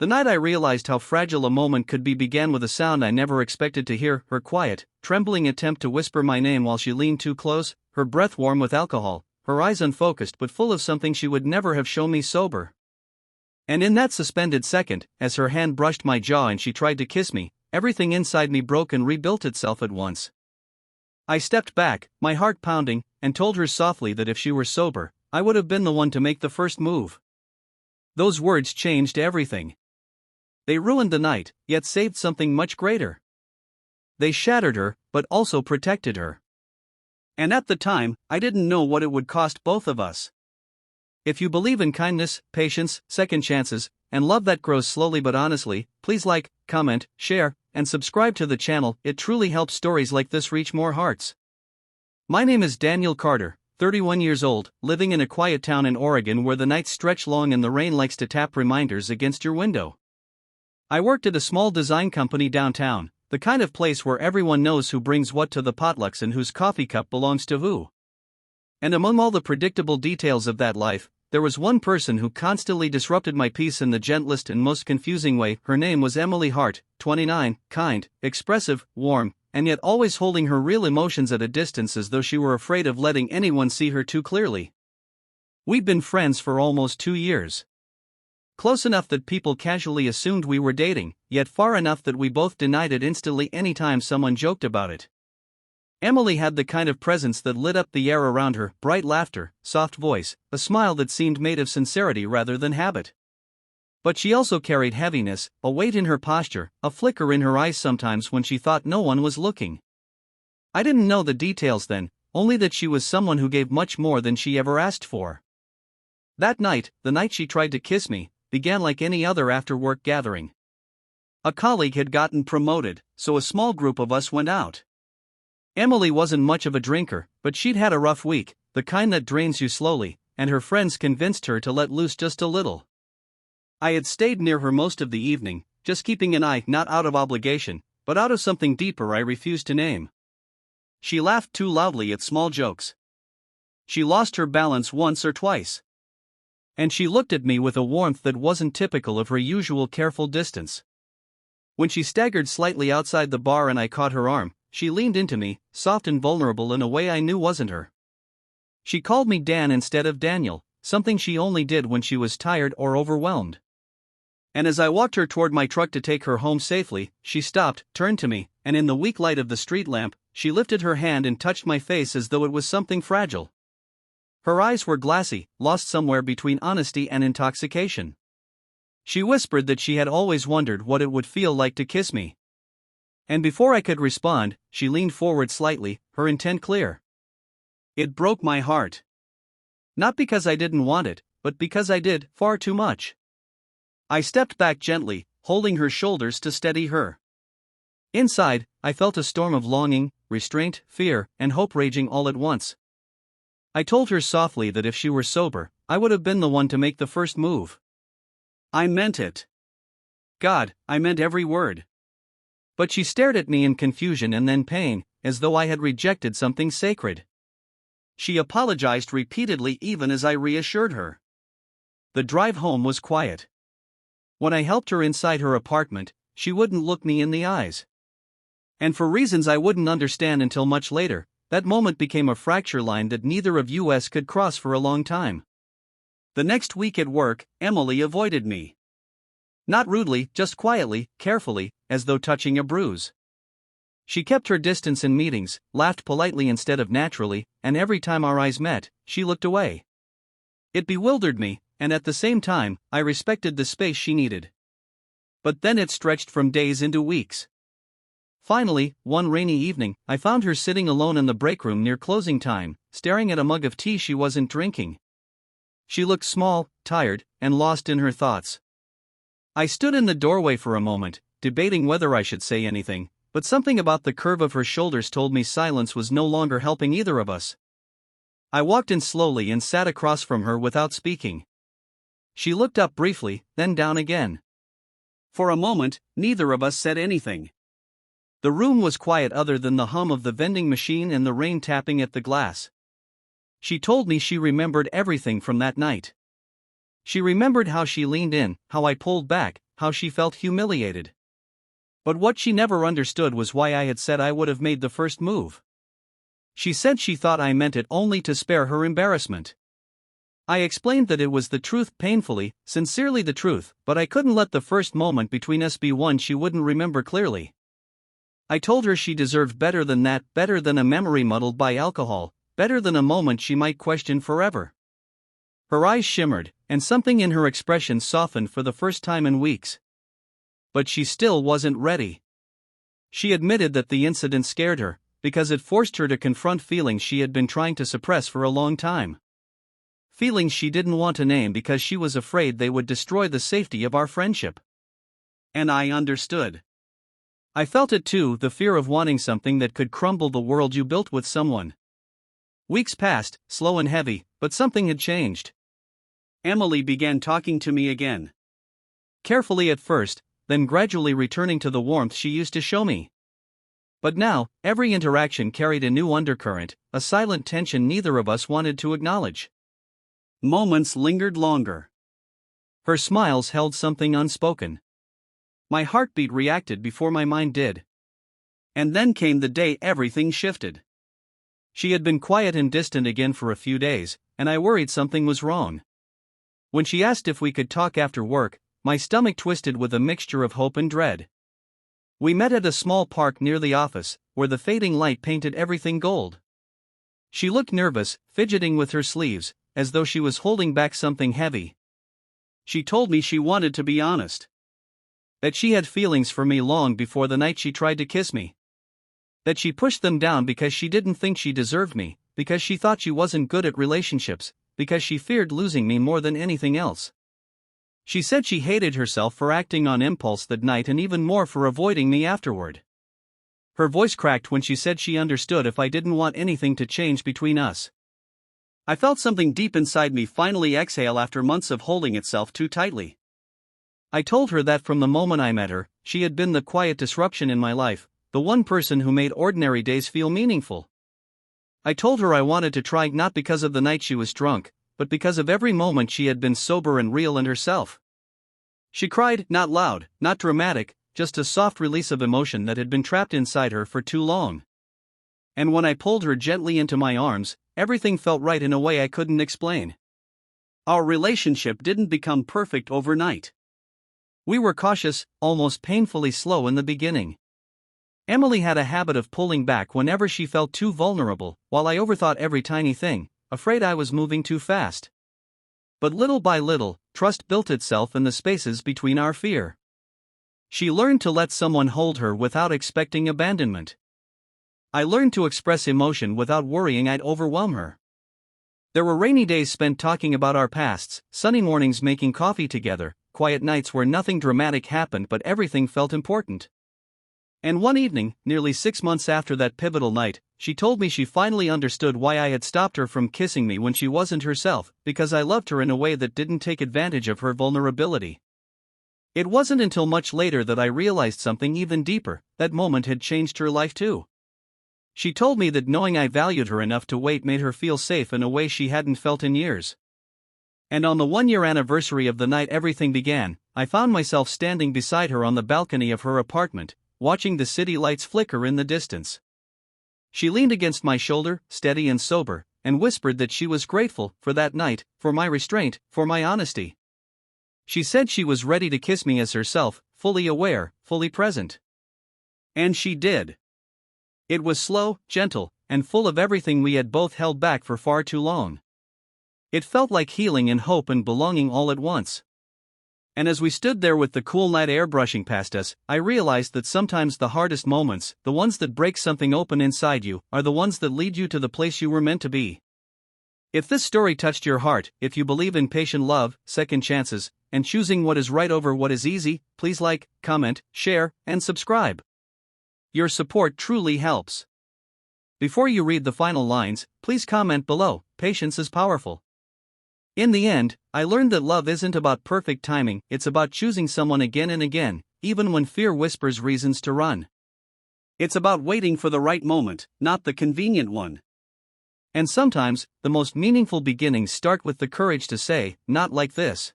The night I realized how fragile a moment could be began with a sound I never expected to hear, her quiet, trembling attempt to whisper my name while she leaned too close, her breath warm with alcohol, her eyes unfocused but full of something she would never have shown me sober. And in that suspended second, as her hand brushed my jaw and she tried to kiss me, everything inside me broke and rebuilt itself at once. I stepped back, my heart pounding, and told her softly that if she were sober, I would have been the one to make the first move. Those words changed everything. They ruined the night, yet saved something much greater. They shattered her, but also protected her. And at the time, I didn't know what it would cost both of us. If you believe in kindness, patience, second chances, and love that grows slowly but honestly, please like, comment, share, and subscribe to the channel. It truly helps stories like this reach more hearts. My name is Daniel Carter, 31 years old, living in a quiet town in Oregon where the nights stretch long and the rain likes to tap reminders against your window. I worked at a small design company downtown, the kind of place where everyone knows who brings what to the potlucks and whose coffee cup belongs to who. And among all the predictable details of that life, there was one person who constantly disrupted my peace in the gentlest and most confusing way. Her name was Emily Hart, 29, kind, expressive, warm, and yet always holding her real emotions at a distance as though she were afraid of letting anyone see her too clearly. We'd been friends for almost 2 years. Close enough that people casually assumed we were dating, yet far enough that we both denied it instantly anytime someone joked about it. Emily had the kind of presence that lit up the air around her, bright laughter, soft voice, a smile that seemed made of sincerity rather than habit. But she also carried heaviness, a weight in her posture, a flicker in her eyes sometimes when she thought no one was looking. I didn't know the details then, only that she was someone who gave much more than she ever asked for. That night, the night she tried to kiss me, began like any other after-work gathering. A colleague had gotten promoted, so a small group of us went out. Emily wasn't much of a drinker, but she'd had a rough week, the kind that drains you slowly, and her friends convinced her to let loose just a little. I had stayed near her most of the evening, just keeping an eye not out of obligation, but out of something deeper I refused to name. She laughed too loudly at small jokes. She lost her balance once or twice. And she looked at me with a warmth that wasn't typical of her usual careful distance. When she staggered slightly outside the bar and I caught her arm, she leaned into me, soft and vulnerable in a way I knew wasn't her. She called me Dan instead of Daniel, something she only did when she was tired or overwhelmed. And as I walked her toward my truck to take her home safely, she stopped, turned to me, and in the weak light of the street lamp, she lifted her hand and touched my face as though it was something fragile. Her eyes were glassy, lost somewhere between honesty and intoxication. She whispered that she had always wondered what it would feel like to kiss me. And before I could respond, she leaned forward slightly, her intent clear. It broke my heart. Not because I didn't want it, but because I did, far too much. I stepped back gently, holding her shoulders to steady her. Inside, I felt a storm of longing, restraint, fear, and hope raging all at once. I told her softly that if she were sober, I would have been the one to make the first move. I meant it. God, I meant every word. But she stared at me in confusion and then pain, as though I had rejected something sacred. She apologized repeatedly even as I reassured her. The drive home was quiet. When I helped her inside her apartment, she wouldn't look me in the eyes. And for reasons I wouldn't understand until much later, that moment became a fracture line that neither of us could cross for a long time. The next week at work, Emily avoided me. Not rudely, just quietly, carefully, as though touching a bruise. She kept her distance in meetings, laughed politely instead of naturally, and every time our eyes met, she looked away. It bewildered me, and at the same time, I respected the space she needed. But then it stretched from days into weeks. Finally, one rainy evening, I found her sitting alone in the break room near closing time, staring at a mug of tea she wasn't drinking. She looked small, tired, and lost in her thoughts. I stood in the doorway for a moment, debating whether I should say anything, but something about the curve of her shoulders told me silence was no longer helping either of us. I walked in slowly and sat across from her without speaking. She looked up briefly, then down again. For a moment, neither of us said anything. The room was quiet other than the hum of the vending machine and the rain tapping at the glass. She told me she remembered everything from that night. She remembered how she leaned in, how I pulled back, how she felt humiliated. But what she never understood was why I had said I would have made the first move. She said she thought I meant it only to spare her embarrassment. I explained that it was the truth, painfully, sincerely the truth, but I couldn't let the first moment between us be one she wouldn't remember clearly. I told her she deserved better than that, better than a memory muddled by alcohol, better than a moment she might question forever. Her eyes shimmered, and something in her expression softened for the first time in weeks. But she still wasn't ready. She admitted that the incident scared her, because it forced her to confront feelings she had been trying to suppress for a long time. Feelings she didn't want to name because she was afraid they would destroy the safety of our friendship. And I understood. I felt it too, the fear of wanting something that could crumble the world you built with someone. Weeks passed, slow and heavy, but something had changed. Emily began talking to me again. Carefully at first, then gradually returning to the warmth she used to show me. But now, every interaction carried a new undercurrent, a silent tension neither of us wanted to acknowledge. Moments lingered longer. Her smiles held something unspoken. My heartbeat reacted before my mind did. And then came the day everything shifted. She had been quiet and distant again for a few days, and I worried something was wrong. When she asked if we could talk after work, my stomach twisted with a mixture of hope and dread. We met at a small park near the office, where the fading light painted everything gold. She looked nervous, fidgeting with her sleeves, as though she was holding back something heavy. She told me she wanted to be honest. That she had feelings for me long before the night she tried to kiss me. That she pushed them down because she didn't think she deserved me, because she thought she wasn't good at relationships, because she feared losing me more than anything else. She said she hated herself for acting on impulse that night and even more for avoiding me afterward. Her voice cracked when she said she understood if I didn't want anything to change between us. I felt something deep inside me finally exhale after months of holding itself too tightly. I told her that from the moment I met her, she had been the quiet disruption in my life, the one person who made ordinary days feel meaningful. I told her I wanted to try not because of the night she was drunk, but because of every moment she had been sober and real and herself. She cried, not loud, not dramatic, just a soft release of emotion that had been trapped inside her for too long. And when I pulled her gently into my arms, everything felt right in a way I couldn't explain. Our relationship didn't become perfect overnight. We were cautious, almost painfully slow in the beginning. Emily had a habit of pulling back whenever she felt too vulnerable, while I overthought every tiny thing, afraid I was moving too fast. But little by little, trust built itself in the spaces between our fear. She learned to let someone hold her without expecting abandonment. I learned to express emotion without worrying I'd overwhelm her. There were rainy days spent talking about our pasts, sunny mornings making coffee together, quiet nights where nothing dramatic happened but everything felt important. And one evening, nearly 6 months after that pivotal night, she told me she finally understood why I had stopped her from kissing me when she wasn't herself, because I loved her in a way that didn't take advantage of her vulnerability. It wasn't until much later that I realized something even deeper. That moment had changed her life too. She told me that knowing I valued her enough to wait made her feel safe in a way she hadn't felt in years. And on the 1-year anniversary of the night everything began, I found myself standing beside her on the balcony of her apartment, watching the city lights flicker in the distance. She leaned against my shoulder, steady and sober, and whispered that she was grateful for that night, for my restraint, for my honesty. She said she was ready to kiss me as herself, fully aware, fully present. And she did. It was slow, gentle, and full of everything we had both held back for far too long. It felt like healing and hope and belonging all at once. And as we stood there with the cool night air brushing past us, I realized that sometimes the hardest moments, the ones that break something open inside you, are the ones that lead you to the place you were meant to be. If this story touched your heart, if you believe in patient love, second chances, and choosing what is right over what is easy, please like, comment, share, and subscribe. Your support truly helps. Before you read the final lines, please comment below. Patience is powerful. In the end, I learned that love isn't about perfect timing, it's about choosing someone again and again, even when fear whispers reasons to run. It's about waiting for the right moment, not the convenient one. And sometimes, the most meaningful beginnings start with the courage to say, not like this.